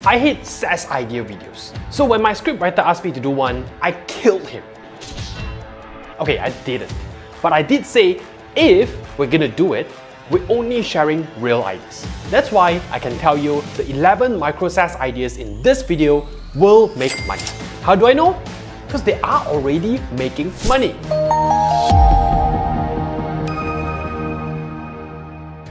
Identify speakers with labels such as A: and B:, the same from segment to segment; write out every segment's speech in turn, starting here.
A: I hate SaaS idea videos. So when my scriptwriter asked me to do one, I killed him. Okay, I didn't. But I did say, if we're gonna do it, we're only sharing real ideas. That's why I can tell you the 11 micro SaaS ideas in this video will make money. How do I know? Because they are already making money.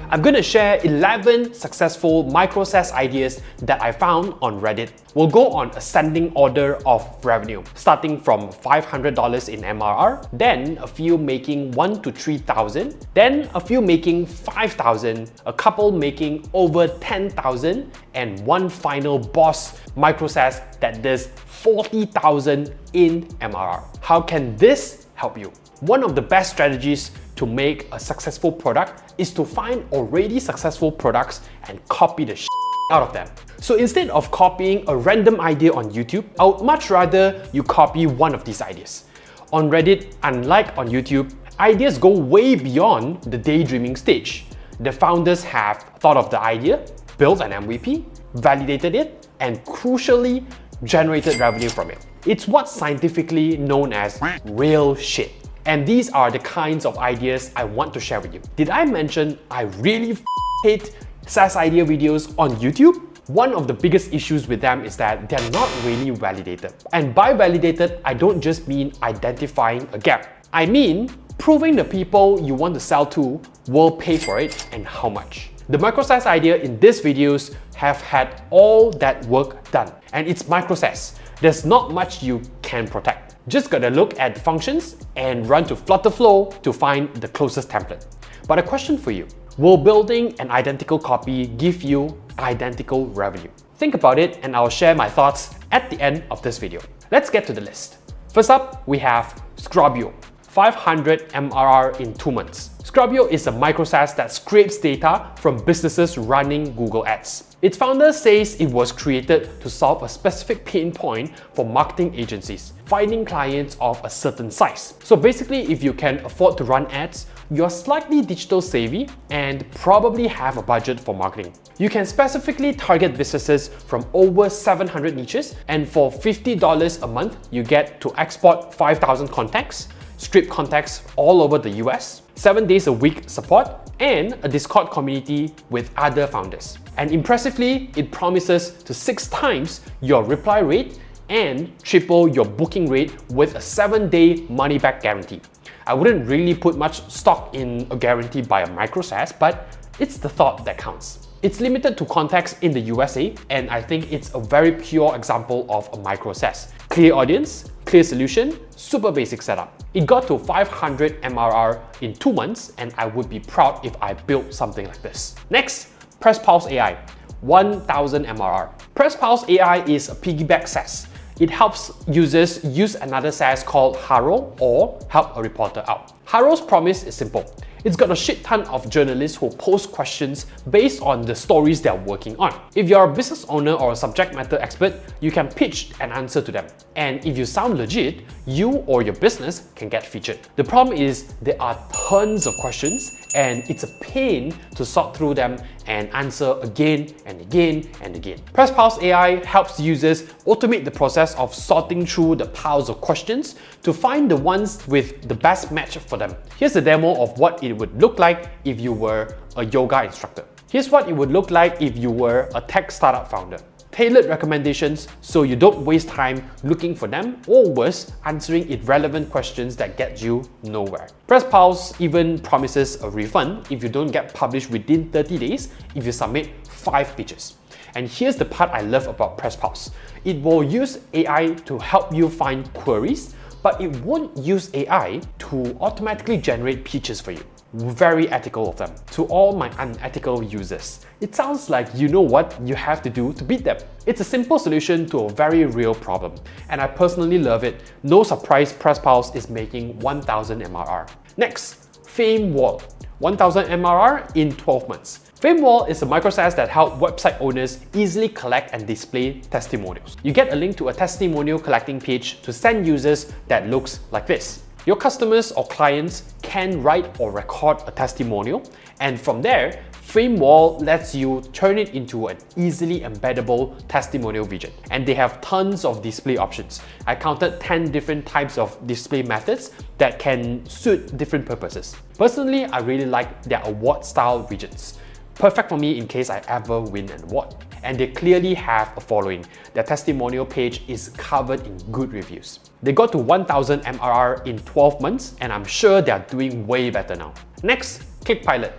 A: I'm going to share 11 successful micro SaaS ideas that I found on Reddit. We'll go on ascending order of revenue, starting from $500 in MRR, then a few making $1,000 to $3,000, then a few making $5,000, a couple making over $10,000, and one final boss micro SaaS that does $40,000 in MRR. How can this help you? One of the best strategies to make a successful product is to find already successful products and copy the shit out of them. So instead of copying a random idea on YouTube, I would much rather you copy one of these ideas. On Reddit, unlike on YouTube, ideas go way beyond the daydreaming stage. The founders have thought of the idea, built an MVP, validated it, and crucially, generated revenue from it. It's what's scientifically known as real shit. And these are the kinds of ideas I want to share with you. Did I mention I really hate SaaS idea videos on YouTube? One of the biggest issues with them is that they're not really validated. And by validated, I don't just mean identifying a gap. I mean proving the people you want to sell to will pay for it and how much. The micro SaaS idea in these videos have had all that work done. And it's micro SaaS. There's not much you can protect. Just gotta look at functions and run to Flutterflow to find the closest template. But a question for you, will building an identical copy give you identical revenue? Think about it and I'll share my thoughts at the end of this video. Let's get to the list. First up, we have Scrubio, 500 MRR in 2 months. Scrubio is a micro SaaS that scrapes data from businesses running Google Ads. Its founder says it was created to solve a specific pain point for marketing agencies, finding clients of a certain size. So basically, if you can afford to run ads, you're slightly digital savvy and probably have a budget for marketing. You can specifically target businesses from over 700 niches, and for $50 a month, you get to export 5,000 contacts, script contacts all over the US, 7 days a week support, and a Discord community with other founders. And impressively, it promises to 6 times your reply rate and triple your booking rate with a 7-day money-back guarantee. I wouldn't really put much stock in a guarantee by a micro SaaS, but it's the thought that counts. It's limited to contacts in the USA, and I think it's a very pure example of a micro SaaS. Clear audience, clear solution, super basic setup. It got to 500 MRR in 2 months, and I would be proud if I built something like this. Next, PressPulse AI, 1000 MRR. PressPulse AI is a piggyback SaaS. It helps users use another SaaS called Haro or help a reporter out. Haro's promise is simple. It's got a shit ton of journalists who post questions based on the stories they're working on. If you're a business owner or a subject matter expert, you can pitch an answer to them. And if you sound legit, you or your business can get featured. The problem is there are tons of questions and it's a pain to sort through them and answer again and again and again. PressPulse AI helps users automate the process of sorting through the piles of questions to find the ones with the best match for them. Here's a demo of what it would look like if you were a yoga instructor. Here's what it would look like if you were a tech startup founder. Tailored recommendations so you don't waste time looking for them, or worse, answering irrelevant questions that get you nowhere. PressPulse even promises a refund if you don't get published within 30 days if you submit 5 pitches. And here's the part I love about PressPulse. It will use AI to help you find queries, but it won't use AI to automatically generate pitches for you. Very ethical of them. To all my unethical users, it sounds like you know what you have to do to beat them. It's a simple solution to a very real problem, and I personally love it. No surprise PressPulse is making 1000 MRR. Next, FameWall, 1000 MRR in 12 months. FameWall is a micro SaaS that helps website owners easily collect and display testimonials. You get a link to a testimonial collecting page to send users that looks like this. Your customers or clients can write or record a testimonial, and from there, Frame Wall lets you turn it into an easily embeddable testimonial widget, and they have tons of display options. I counted 10 different types of display methods that can suit different purposes. Personally, I really like their award style widgets. Perfect for me in case I ever win an award. And they clearly have a following. Their testimonial page is covered in good reviews. They got to 1000 MRR in 12 months, and I'm sure they're doing way better now. Next, ClickPilot.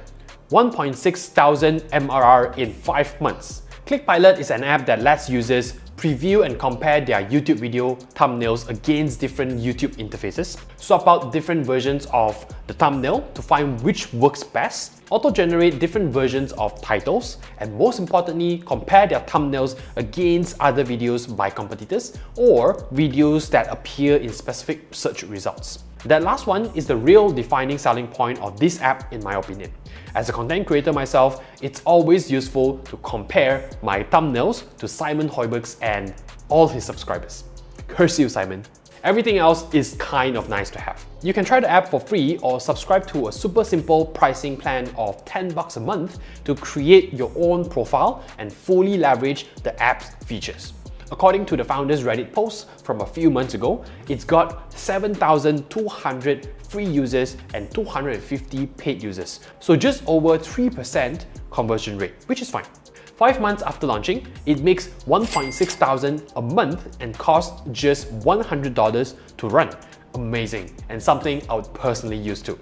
A: 1,600 MRR in 5 months. ClickPilot is an app that lets users preview and compare their YouTube video thumbnails against different YouTube interfaces, swap out different versions of the thumbnail to find which works best, auto-generate different versions of titles, and most importantly, compare their thumbnails against other videos by competitors or videos that appear in specific search results. That last one is the real defining selling point of this app in my opinion. As a content creator myself, it's always useful to compare my thumbnails to Simon Hoiberg's and all his subscribers. Curse you, Simon. Everything else is kind of nice to have. You can try the app for free or subscribe to a super simple pricing plan of $10 a month to create your own profile and fully leverage the app's features. According to the founder's Reddit post from a few months ago, it's got 7,200 free users and 250 paid users. So just over 3% conversion rate, which is fine. 5 months after launching, it makes 1,600 a month and costs just $100 to run. Amazing, and something I would personally use too.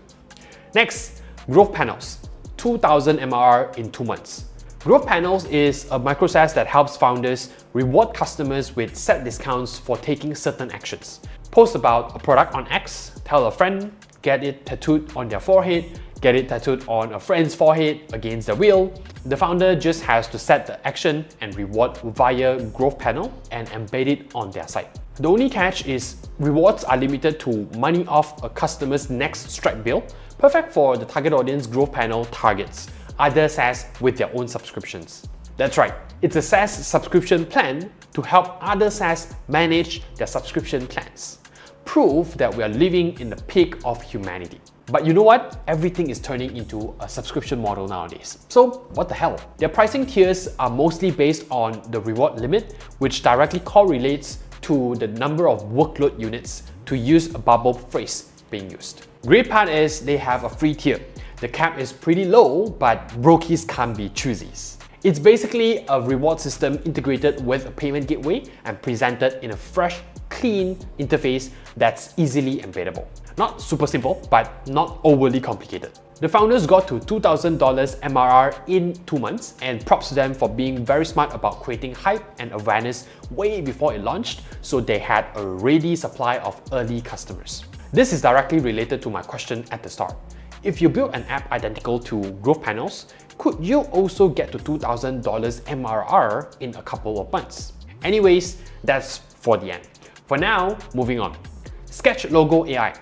A: Next, Growth Panels. 2,000 MRR in 2 months. Growth Panels is a micro SaaS that helps founders reward customers with set discounts for taking certain actions. Post about a product on X, tell a friend, get it tattooed on their forehead, get it tattooed on a friend's forehead against their will. The founder just has to set the action and reward via Growth Panel and embed it on their site. The only catch is rewards are limited to money off a customer's next Stripe bill, perfect for the target audience Growth Panel targets, other SaaS with their own subscriptions. That's right, it's a SaaS subscription plan to help other SaaS manage their subscription plans. Proof that we are living in the peak of humanity. But you know what? Everything is turning into a subscription model nowadays. So what the hell? Their pricing tiers are mostly based on the reward limit, which directly correlates to the number of workload units, to use a bubble phrase being used. Great part is they have a free tier. The cap is pretty low, but brokies can't be choosies. It's basically a reward system integrated with a payment gateway and presented in a fresh, clean interface that's easily embeddable. Not super simple, but not overly complicated. The founders got to $2,000 MRR in 2 months, and props to them for being very smart about creating hype and awareness way before it launched, so they had a ready supply of early customers. This is directly related to my question at the start. If you build an app identical to Growth Panels, could you also get to $2,000 MRR in a couple of months? Anyways, that's for the end. For now, moving on. Sketch Logo AI.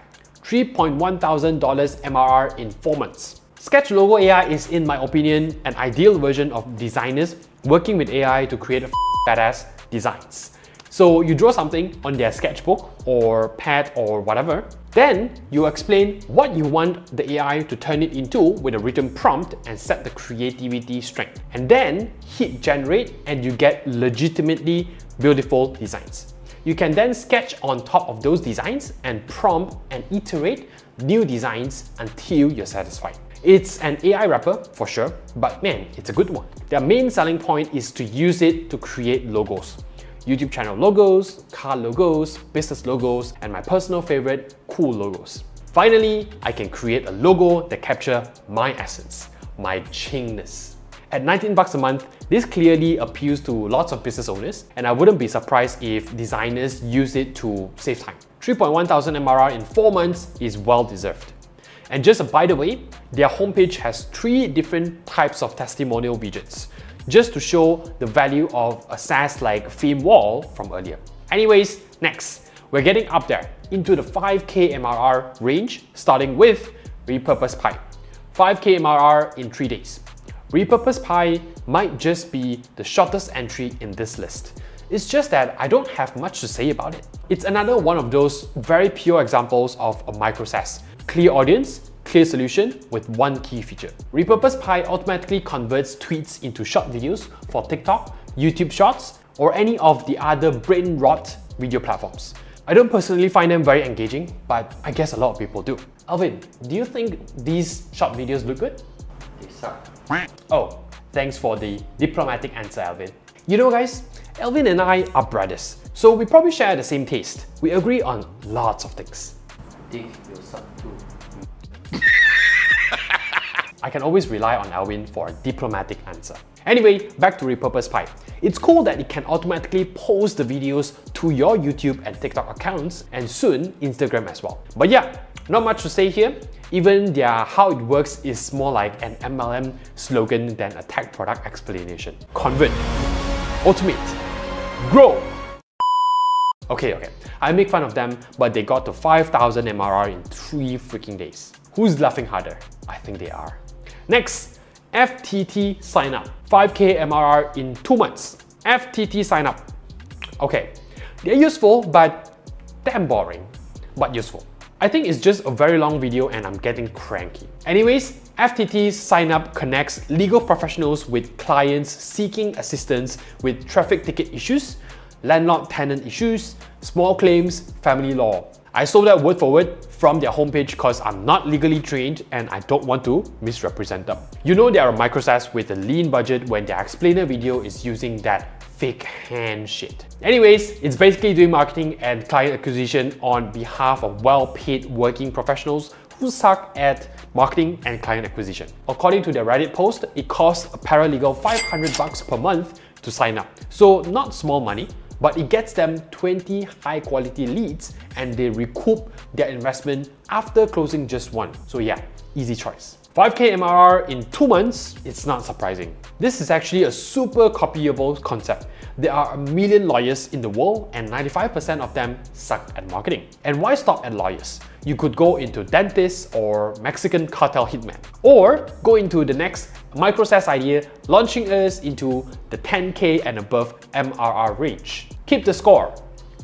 A: $3,100 MRR in 4 months. Sketch Logo AI is, in my opinion, an ideal version of designers working with AI to create badass designs. So you draw something on their sketchbook or pad or whatever, then you explain what you want the AI to turn it into with a written prompt and set the creativity strength. And then hit generate and you get legitimately beautiful designs. You can then sketch on top of those designs and prompt and iterate new designs until you're satisfied. It's an AI wrapper for sure, but man, it's a good one. Their main selling point is to use it to create logos. YouTube channel logos, car logos, business logos, and my personal favorite, cool logos. Finally, I can create a logo that captures my essence, my chingness. At $19 a month, this clearly appeals to lots of business owners, and I wouldn't be surprised if designers use it to save time. 3,100 MRR in 4 months is well deserved. And just by the way, their homepage has 3 different types of testimonial widgets, just to show the value of a SaaS like Theme Wall from earlier. Anyways, next, we're getting up there into the 5K MRR range, starting with Repurpose Pie. 5K MRR in 3 days. Repurpose Pie might just be the shortest entry in this list. It's just that I don't have much to say about it. It's another one of those very pure examples of a micro SaaS. Clear audience, clear solution with one key feature. Repurpose Pi automatically converts tweets into short videos for TikTok, YouTube Shorts, or any of the other brain-rot video platforms. I don't personally find them very engaging, but I guess a lot of people do. Alvin, do you think these short videos look good?
B: They suck.
A: Oh, thanks for the diplomatic answer, Alvin. You know guys, Alvin and I are brothers, so we probably share the same taste. We agree on lots of things.
B: Dick will suck too.
A: I can always rely on Alvin for a diplomatic answer. Anyway, back to Repurpose Pi. It's cool that it can automatically post the videos to your YouTube and TikTok accounts, and soon Instagram as well. But yeah, not much to say here. Even their how it works is more like an MLM slogan than a tech product explanation. Convert, automate, grow. Okay, I make fun of them, but they got to 5,000 MRR in 3 freaking days. Who's laughing harder? I think they are. Next, FTT sign up. 5K MRR in 2 months. FTT sign up. Okay, they're useful, but damn boring, but useful. I think it's just a very long video and I'm getting cranky. Anyways, FTT sign up connects legal professionals with clients seeking assistance with traffic ticket issues, landlord-tenant issues, small claims, family law. I stole that word for word from their homepage because I'm not legally trained and I don't want to misrepresent them. You know they are a micro SaaS with a lean budget when their explainer video is using that fake hand shit. Anyways, it's basically doing marketing and client acquisition on behalf of well-paid working professionals who suck at marketing and client acquisition. According to their Reddit post, it costs a paralegal $500 per month to sign up. So not small money, but it gets them 20 high-quality leads and they recoup their investment after closing just one. So yeah, easy choice. 5K MRR in 2 months, it's not surprising. This is actually a super copyable concept. There are a million lawyers in the world and 95% of them suck at marketing. And why stop at lawyers? You could go into dentists or Mexican cartel hitman. Or go into the next micro SaaS idea, launching us into the 10K and above MRR range. Keep the score,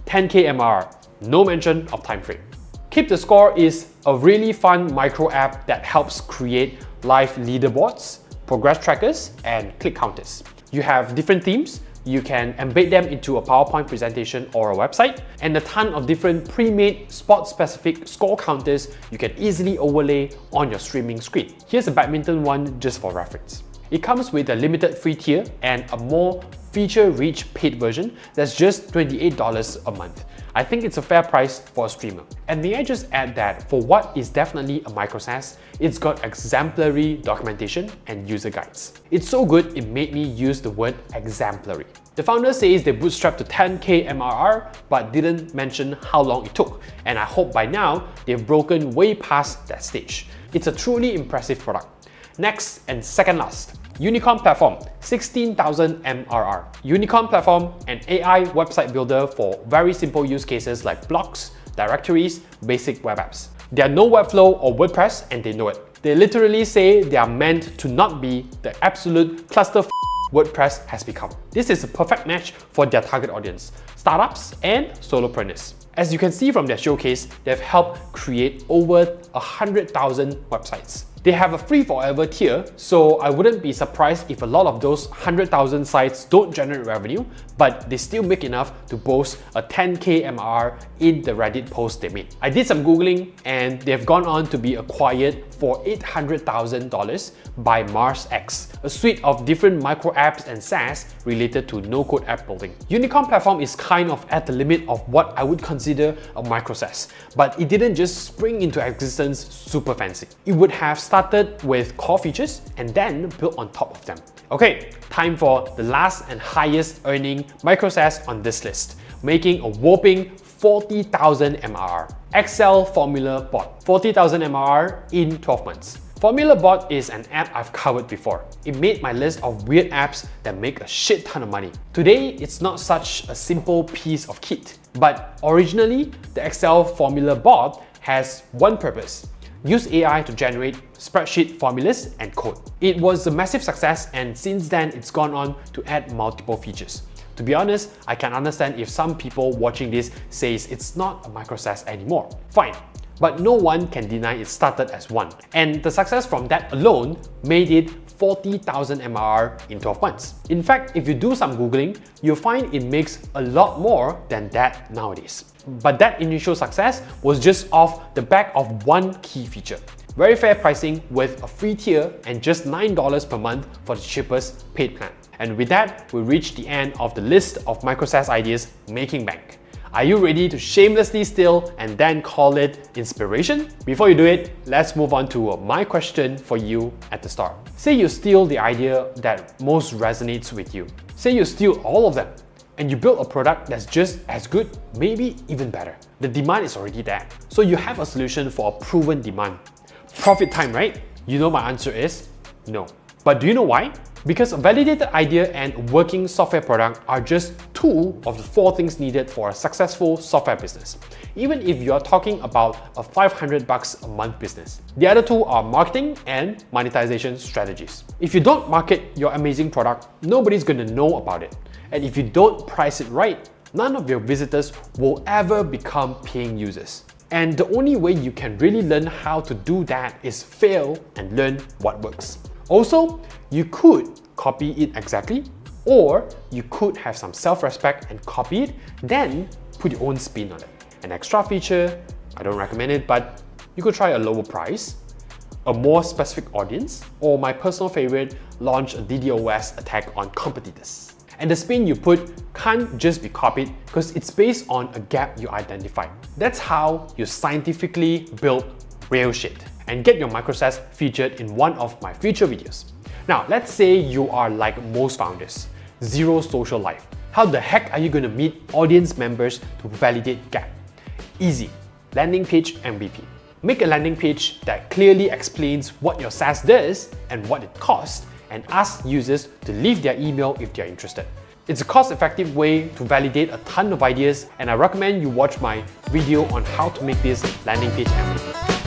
A: 10K MRR, no mention of time frame. Keep the Score is a really fun micro app that helps create live leaderboards, progress trackers, and click counters. You have different themes, you can embed them into a PowerPoint presentation or a website, and a ton of different pre-made sport-specific score counters you can easily overlay on your streaming screen. Here's a badminton one just for reference. It comes with a limited free tier and a more feature-rich paid version that's just $28 a month. I think it's a fair price for a streamer. And may I just add that for what is definitely a micro SaaS, it's got exemplary documentation and user guides. It's so good it made me use the word exemplary. The founder says they bootstrapped to 10K MRR but didn't mention how long it took, and I hope by now they've broken way past that stage. It's a truly impressive product. Next and second last, Unicorn Platform, 16,000 MRR. Unicorn Platform, an AI website builder for very simple use cases like blogs, directories, basic web apps. They are no Webflow or WordPress and they know it. They literally say they are meant to not be the absolute cluster WordPress has become. This is a perfect match for their target audience, startups and solopreneurs. As you can see from their showcase, they've helped create over 100,000 websites. They have a free forever tier, so I wouldn't be surprised if a lot of those 100,000 sites don't generate revenue, but they still make enough to boast a 10K MRR in the Reddit post they made. I did some Googling and they've gone on to be acquired for $800,000 by MarsX, a suite of different micro apps and SaaS related to no-code app building. Unicorn Platform is kind of at the limit of what I would consider a micro SaaS, but it didn't just spring into existence super fancy. It would have started with core features and then built on top of them. Okay, time for the last and highest earning micro SaaS on this list, making a whopping 40,000 MRR. Excel Formula Bot, 40,000 MRR in 12 months. Formula Bot is an app I've covered before. It made my list of weird apps that make a shit ton of money. Today, it's not such a simple piece of kit, but originally, the Excel Formula Bot has one purpose: use AI to generate spreadsheet formulas and code. It was a massive success, and since then it's gone on to add multiple features. To be honest, I can understand if some people watching this says it's not a micro SaaS anymore. Fine, but no one can deny it started as one. And the success from that alone made it 40,000 MRR in 12 months. In fact, if you do some Googling, you'll find it makes a lot more than that nowadays. But that initial success was just off the back of one key feature. Very fair pricing with a free tier and just $9 per month for the cheapest paid plan. And with that, we reach the end of the list of micro SaaS ideas making bank. Are you ready to shamelessly steal and then call it inspiration? Before you do it, let's move on to my question for you at the start. Say you steal the idea that most resonates with you. Say you steal all of them and you build a product that's just as good, maybe even better. The demand is already there. So you have a solution for a proven demand. Profit time, right? You know my answer is no. But do you know why? Because a validated idea and working software product are just two of the four things needed for a successful software business. Even if you're talking about a $500 a month business. The other two are marketing and monetization strategies. If you don't market your amazing product, nobody's gonna know about it. And if you don't price it right, none of your visitors will ever become paying users. And the only way you can really learn how to do that is fail and learn what works. Also, you could copy it exactly, or you could have some self-respect and copy it, then put your own spin on it. An extra feature, I don't recommend it, but you could try a lower price, a more specific audience, or my personal favorite, launch a DDoS attack on competitors. And the spin you put can't just be copied because it's based on a gap you identified. That's how you scientifically build real shit. And get your micro SaaS featured in one of my future videos. Now, let's say you are like most founders, zero social life. How the heck are you going to meet audience members to validate gap? Easy, landing page MVP. Make a landing page that clearly explains what your SaaS does and what it costs, and ask users to leave their email if they are interested. It's a cost-effective way to validate a ton of ideas, and I recommend you watch my video on how to make this landing page MVP.